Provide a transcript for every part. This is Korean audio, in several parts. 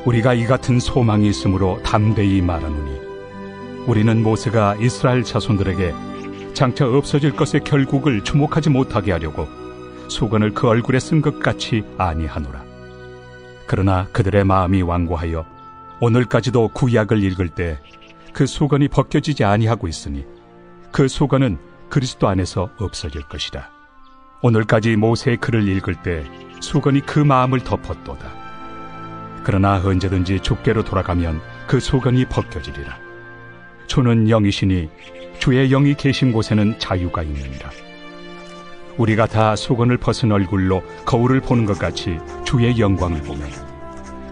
우리가 이 같은 소망이 있으므로 담대히 말하노니 우리는 모세가 이스라엘 자손들에게 장차 없어질 것의 결국을 주목하지 못하게 하려고 수건을 그 얼굴에 쓴 것 같이 아니하노라. 그러나 그들의 마음이 완고하여 오늘까지도 구약을 읽을 때 그 수건이 벗겨지지 아니하고 있으니 그 수건은 그리스도 안에서 없어질 것이라. 오늘까지 모세의 글을 읽을 때 수건이 그 마음을 덮었도다. 그러나 언제든지 주께로 돌아가면 그 수건이 벗겨지리라. 주는 영이시니 주의 영이 계신 곳에는 자유가 있느니라. 우리가 다 수건을 벗은 얼굴로 거울을 보는 것 같이 주의 영광을 보며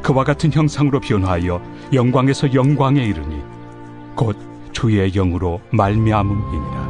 그와 같은 형상으로 변화하여 영광에서 영광에 이르니 곧 주의 영으로 말미암음이니라.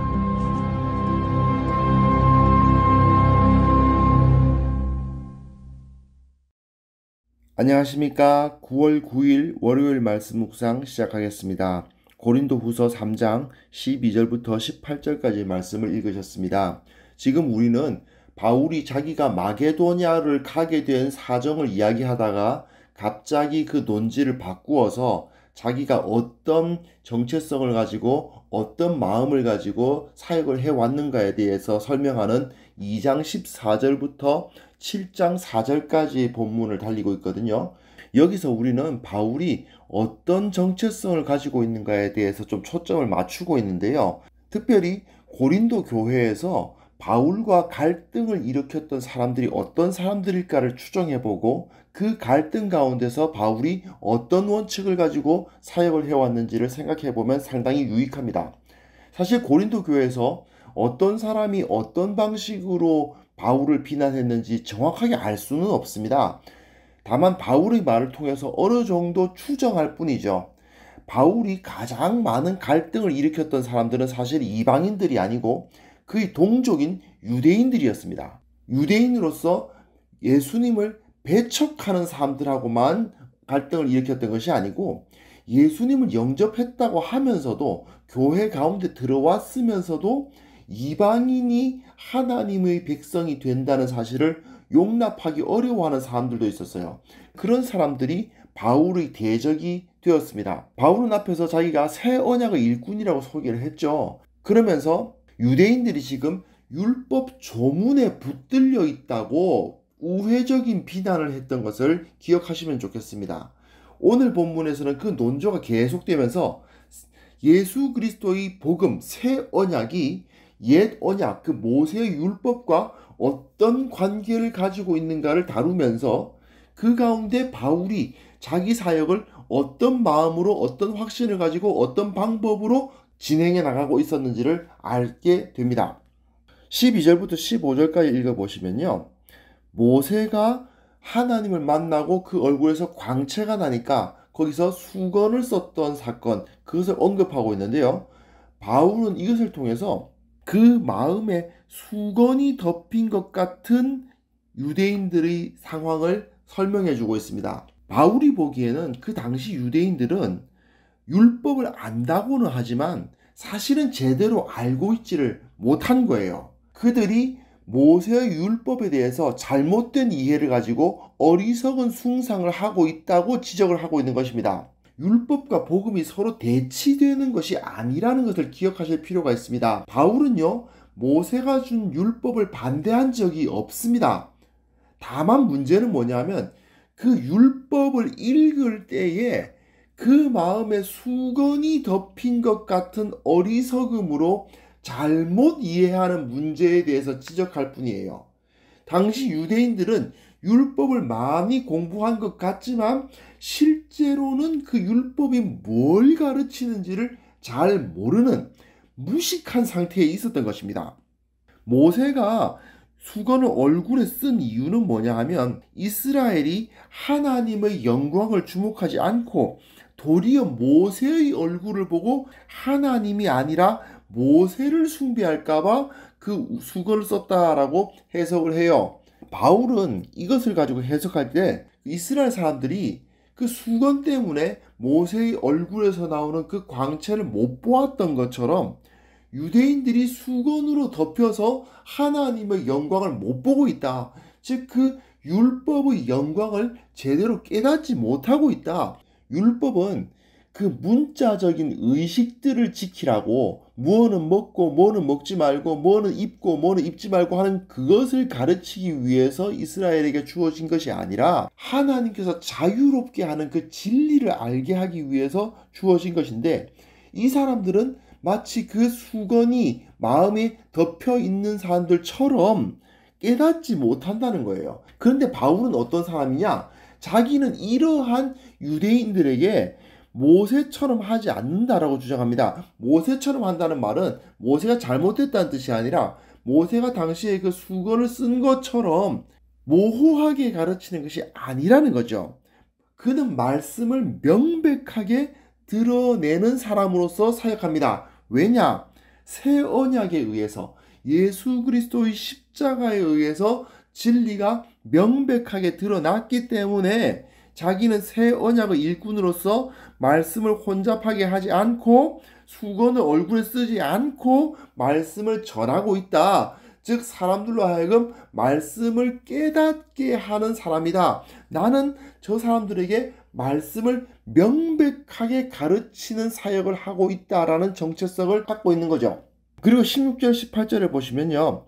안녕하십니까. 9월 9일 월요일 말씀 묵상 시작하겠습니다. 고린도후서 3장 12절부터 18절까지 말씀을 읽으셨습니다. 지금 우리는 바울이 자기가 마게도냐를 가게 된 사정을 이야기하다가 갑자기 그 논지를 바꾸어서 자기가 어떤 정체성을 가지고 어떤 마음을 가지고 사역을 해왔는가에 대해서 설명하는 2장 14절부터 7장 4절까지 본문을 달리고 있거든요. 여기서 우리는 바울이 어떤 정체성을 가지고 있는가에 대해서 좀 초점을 맞추고 있는데요. 특별히 고린도 교회에서 바울과 갈등을 일으켰던 사람들이 어떤 사람들일까를 추정해보고 그 갈등 가운데서 바울이 어떤 원칙을 가지고 사역을 해왔는지를 생각해보면 상당히 유익합니다. 사실 고린도 교회에서 어떤 사람이 어떤 방식으로 바울을 비난했는지 정확하게 알 수는 없습니다. 다만 바울의 말을 통해서 어느 정도 추정할 뿐이죠. 바울이 가장 많은 갈등을 일으켰던 사람들은 사실 이방인들이 아니고 그의 동족인 유대인들이었습니다. 유대인으로서 예수님을 배척하는 사람들하고만 갈등을 일으켰던 것이 아니고 예수님을 영접했다고 하면서도 교회 가운데 들어왔으면서도 이방인이 하나님의 백성이 된다는 사실을 용납하기 어려워하는 사람들도 있었어요. 그런 사람들이 바울의 대적이 되었습니다. 바울은 앞에서 자기가 새 언약의 일꾼이라고 소개를 했죠. 그러면서 유대인들이 지금 율법 조문에 붙들려 있다고 우회적인 비난을 했던 것을 기억하시면 좋겠습니다. 오늘 본문에서는 그 논조가 계속되면서 예수 그리스도의 복음, 새 언약이 옛 언약, 그 모세의 율법과 어떤 관계를 가지고 있는가를 다루면서 그 가운데 바울이 자기 사역을 어떤 마음으로 어떤 확신을 가지고 어떤 방법으로 진행해 나가고 있었는지를 알게 됩니다. 12절부터 15절까지 읽어보시면요. 모세가 하나님을 만나고 그 얼굴에서 광채가 나니까 거기서 수건을 썼던 사건, 그것을 언급하고 있는데요. 바울은 이것을 통해서 그 마음에 수건이 덮인 것 같은 유대인들의 상황을 설명해 주고 있습니다. 바울이 보기에는 그 당시 유대인들은 율법을 안다고는 하지만 사실은 제대로 알고 있지를 못한 거예요. 그들이 모세의 율법에 대해서 잘못된 이해를 가지고 어리석은 숭상을 하고 있다고 지적을 하고 있는 것입니다. 율법과 복음이 서로 대치되는 것이 아니라는 것을 기억하실 필요가 있습니다. 바울은요, 모세가 준 율법을 반대한 적이 없습니다. 다만 문제는 뭐냐면 그 율법을 읽을 때에 그 마음에 수건이 덮인 것 같은 어리석음으로 잘못 이해하는 문제에 대해서 지적할 뿐이에요. 당시 유대인들은 율법을 많이 공부한 것 같지만 실제로는 그 율법이 뭘 가르치는지를 잘 모르는 무식한 상태에 있었던 것입니다. 모세가 수건을 얼굴에 쓴 이유는 뭐냐 하면 이스라엘이 하나님의 영광을 주목하지 않고 도리어 모세의 얼굴을 보고 하나님이 아니라 모세를 숭배할까봐 그 수건을 썼다라고 해석을 해요. 바울은 이것을 가지고 해석할 때 이스라엘 사람들이 그 수건 때문에 모세의 얼굴에서 나오는 그 광채를 못 보았던 것처럼 유대인들이 수건으로 덮여서 하나님의 영광을 못 보고 있다. 즉 그 율법의 영광을 제대로 깨닫지 못하고 있다. 율법은 그 문자적인 의식들을 지키라고 무엇은 먹고 뭐는 먹지 말고 뭐는 입고 뭐는 입지 말고 하는 그것을 가르치기 위해서 이스라엘에게 주어진 것이 아니라 하나님께서 자유롭게 하는 그 진리를 알게 하기 위해서 주어진 것인데, 이 사람들은 마치 그 수건이 마음에 덮여 있는 사람들처럼 깨닫지 못한다는 거예요. 그런데 바울은 어떤 사람이냐? 자기는 이러한 유대인들에게 모세처럼 하지 않는다라고 주장합니다. 모세처럼 한다는 말은 모세가 잘못했다는 뜻이 아니라 모세가 당시에 그 수건을 쓴 것처럼 모호하게 가르치는 것이 아니라는 거죠. 그는 말씀을 명백하게 드러내는 사람으로서 사역합니다. 왜냐? 새 언약에 의해서, 예수 그리스도의 십자가에 의해서 진리가 명백하게 드러났기 때문에 자기는 새 언약의 일꾼으로서 말씀을 혼잡하게 하지 않고 수건을 얼굴에 쓰지 않고 말씀을 전하고 있다. 즉 사람들로 하여금 말씀을 깨닫게 하는 사람이다. 나는 저 사람들에게 말씀을 명백하게 가르치는 사역을 하고 있다라는 정체성을 갖고 있는 거죠. 그리고 16절 18절에 보시면요,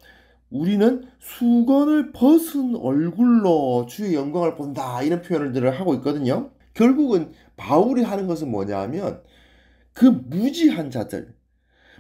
우리는 수건을 벗은 얼굴로 주의 영광을 본다, 이런 표현을 하고 있거든요. 결국은 바울이 하는 것은 뭐냐면 그 무지한 자들,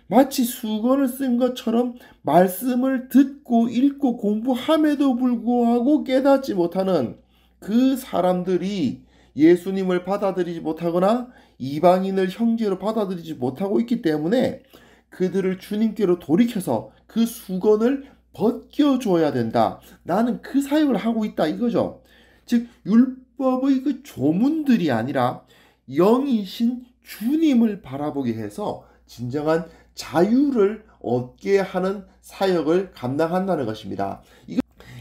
마치 수건을 쓴 것처럼 말씀을 듣고 읽고 공부함에도 불구하고 깨닫지 못하는 그 사람들이 예수님을 받아들이지 못하거나 이방인을 형제로 받아들이지 못하고 있기 때문에 그들을 주님께로 돌이켜서 그 수건을 벗겨줘야 된다. 나는 그 사역을 하고 있다, 이거죠. 즉 율법의 그 조문들이 아니라 영이신 주님을 바라보게 해서 진정한 자유를 얻게 하는 사역을 감당한다는 것입니다.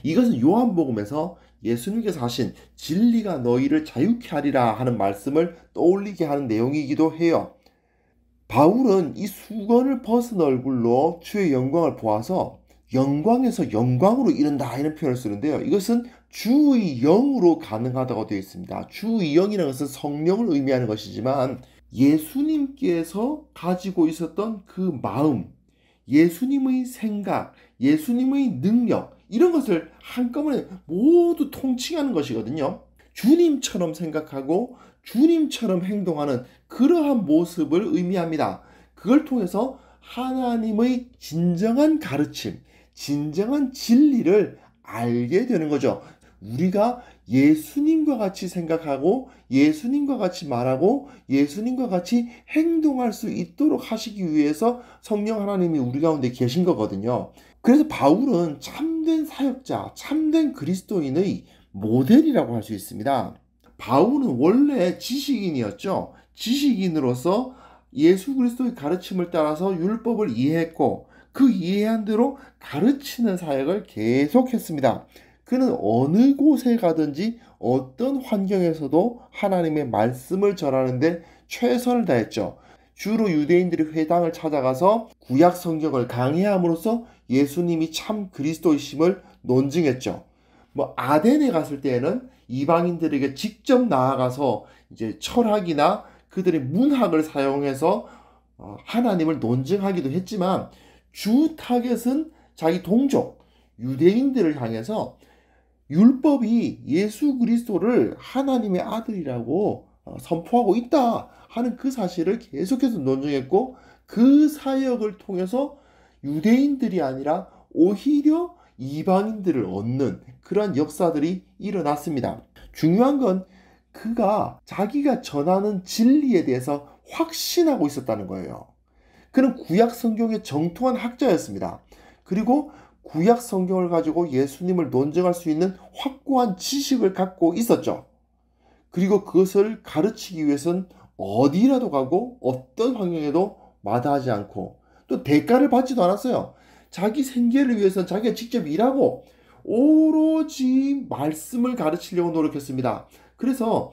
이것은 요한복음에서 예수님께서 하신 진리가 너희를 자유케 하리라 하는 말씀을 떠올리게 하는 내용이기도 해요. 바울은 이 수건을 벗은 얼굴로 주의 영광을 보아서 영광에서 영광으로 이른다, 이런 표현을 쓰는데요. 이것은 주의 영으로 가능하다고 되어 있습니다. 주의 영이라는 것은 성령을 의미하는 것이지만 예수님께서 가지고 있었던 그 마음, 예수님의 생각, 예수님의 능력, 이런 것을 한꺼번에 모두 통칭하는 것이거든요. 주님처럼 생각하고 주님처럼 행동하는 그러한 모습을 의미합니다. 그걸 통해서 하나님의 진정한 가르침, 진정한 진리를 알게 되는 거죠. 우리가 예수님과 같이 생각하고 예수님과 같이 말하고 예수님과 같이 행동할 수 있도록 하시기 위해서 성령 하나님이 우리 가운데 계신 거거든요. 그래서 바울은 참된 사역자, 참된 그리스도인의 모델이라고 할 수 있습니다. 바울은 원래 지식인이었죠. 지식인으로서 예수 그리스도의 가르침을 따라서 율법을 이해했고 그 이해한 대로 가르치는 사역을 계속했습니다. 그는 어느 곳에 가든지 어떤 환경에서도 하나님의 말씀을 전하는데 최선을 다했죠. 주로 유대인들이 회당을 찾아가서 구약 성경을 강해함으로써 예수님이 참 그리스도이심을 논증했죠. 아덴에 갔을 때에는 이방인들에게 직접 나아가서 이제 철학이나 그들의 문학을 사용해서 하나님을 논증하기도 했지만 주 타겟은 자기 동족 유대인들을 향해서 율법이 예수 그리스도를 하나님의 아들이라고 선포하고 있다 하는 그 사실을 계속해서 논증했고, 그 사역을 통해서 유대인들이 아니라 오히려 이방인들을 얻는 그러한 역사들이 일어났습니다. 중요한 건 그가 자기가 전하는 진리에 대해서 확신하고 있었다는 거예요. 그는 구약 성경의 정통한 학자였습니다. 그리고 구약 성경을 가지고 예수님을 논증할 수 있는 확고한 지식을 갖고 있었죠. 그리고 그것을 가르치기 위해서는 어디라도 가고 어떤 환경에도 마다하지 않고 또 대가를 받지도 않았어요. 자기 생계를 위해서는 자기가 직접 일하고 오로지 말씀을 가르치려고 노력했습니다. 그래서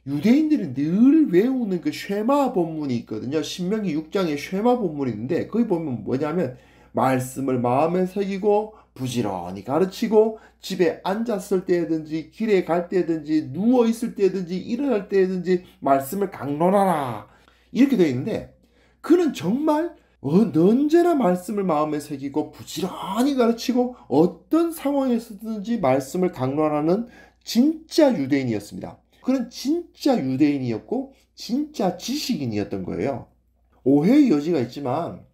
유대인들이 늘 외우는 그 쉐마 본문이 있거든요. 신명기 6장에 쉐마 본문이 있는데 거기 보면 뭐냐면 말씀을 마음에 새기고 부지런히 가르치고 집에 앉았을 때든지 길에 갈 때든지 누워 있을 때든지 일어날 때든지 말씀을 강론하라. 이렇게 되어 있는데 그는 정말 언제나 말씀을 마음에 새기고 부지런히 가르치고 어떤 상황에서든지 말씀을 강론하는 진짜 유대인이었습니다. 그는 진짜 유대인이었고 진짜 지식인이었던 거예요. 오해의 여지가 있지만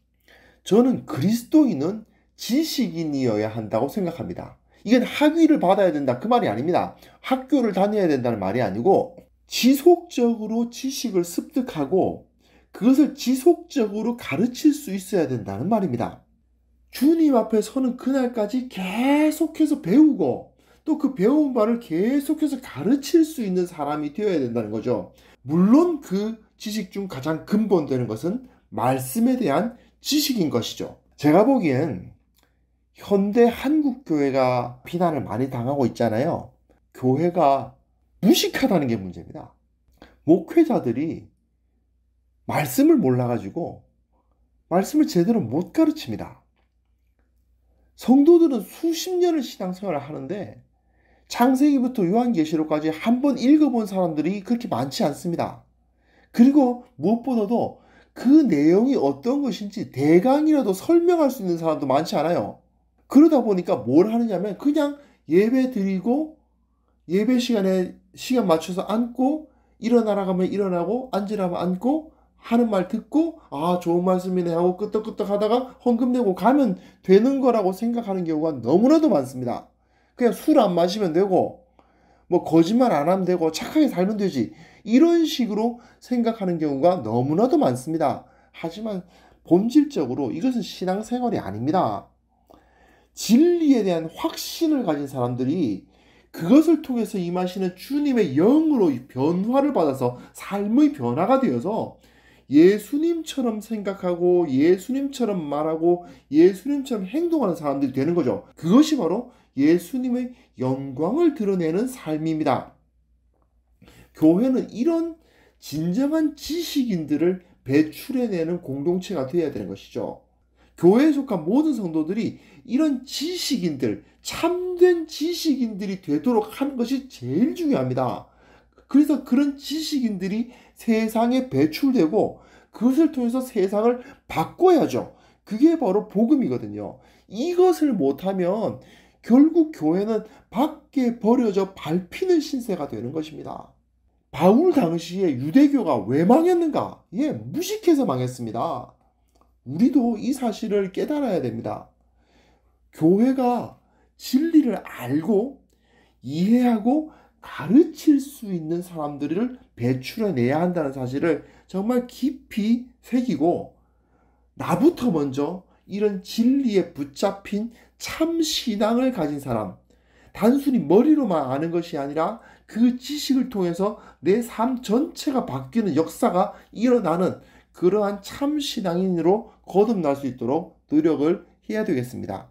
저는 그리스도인은 지식인이어야 한다고 생각합니다. 이건 학위를 받아야 된다 그 말이 아닙니다. 학교를 다녀야 된다는 말이 아니고 지속적으로 지식을 습득하고 그것을 지속적으로 가르칠 수 있어야 된다는 말입니다. 주님 앞에 서는 그날까지 계속해서 배우고 또 그 배운 바를 계속해서 가르칠 수 있는 사람이 되어야 된다는 거죠. 물론 그 지식 중 가장 근본되는 것은 말씀에 대한 지식인 것이죠. 제가 보기엔 현대 한국 교회가 비난을 많이 당하고 있잖아요. 교회가 무식하다는 게 문제입니다. 목회자들이 말씀을 몰라가지고 말씀을 제대로 못 가르칩니다. 성도들은 수십 년을 신앙생활을 하는데 창세기부터 요한계시록까지 한 번 읽어본 사람들이 그렇게 많지 않습니다. 그리고 무엇보다도 그 내용이 어떤 것인지 대강이라도 설명할 수 있는 사람도 많지 않아요. 그러다 보니까 뭘 하느냐면 그냥 예배 드리고 예배 시간에 시간 맞춰서 앉고 일어나라고 하면 일어나고 앉으라고 하면 앉고 하는 말 듣고 아 좋은 말씀이네 하고 끄떡끄떡 하다가 헌금 내고 가면 되는 거라고 생각하는 경우가 너무나도 많습니다. 그냥 술 안 마시면 되고 뭐 거짓말 안 하면 되고 착하게 살면 되지 이런 식으로 생각하는 경우가 너무나도 많습니다. 하지만 본질적으로 이것은 신앙생활이 아닙니다. 진리에 대한 확신을 가진 사람들이 그것을 통해서 임하시는 주님의 영으로 변화를 받아서 삶의 변화가 되어서 예수님처럼 생각하고 예수님처럼 말하고 예수님처럼 행동하는 사람들이 되는 거죠. 그것이 바로 예수님의 영광을 드러내는 삶입니다. 교회는 이런 진정한 지식인들을 배출해내는 공동체가 되어야 되는 것이죠. 교회에 속한 모든 성도들이 이런 지식인들, 참된 지식인들이 되도록 하는 것이 제일 중요합니다. 그래서 그런 지식인들이 세상에 배출되고 그것을 통해서 세상을 바꿔야죠. 그게 바로 복음이거든요. 이것을 못하면 결국 교회는 밖에 버려져 밟히는 신세가 되는 것입니다. 바울 당시에 유대교가 왜 망했는가? 예, 무식해서 망했습니다. 우리도 이 사실을 깨달아야 됩니다. 교회가 진리를 알고 이해하고 가르칠 수 있는 사람들을 배출해내야 한다는 사실을 정말 깊이 새기고 나부터 먼저 이런 진리에 붙잡힌 참 신앙을 가진 사람, 단순히 머리로만 아는 것이 아니라 그 지식을 통해서 내 삶 전체가 바뀌는 역사가 일어나는 그러한 참 신앙인으로 거듭날 수 있도록 노력을 해야 되겠습니다.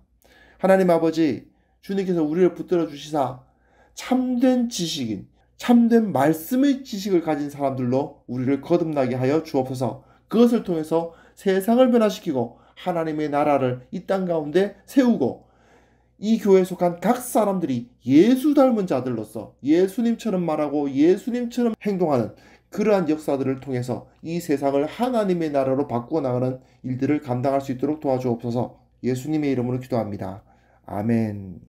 하나님 아버지, 주님께서 우리를 붙들어 주시사 참된 지식인, 참된 말씀의 지식을 가진 사람들로 우리를 거듭나게 하여 주옵소서. 그것을 통해서 세상을 변화시키고 하나님의 나라를 이 땅 가운데 세우고 이 교회에 속한 각 사람들이 예수 닮은 자들로서 예수님처럼 말하고 예수님처럼 행동하는 그러한 역사들을 통해서 이 세상을 하나님의 나라로 바꾸어 나가는 일들을 감당할 수 있도록 도와주옵소서. 예수님의 이름으로 기도합니다. 아멘.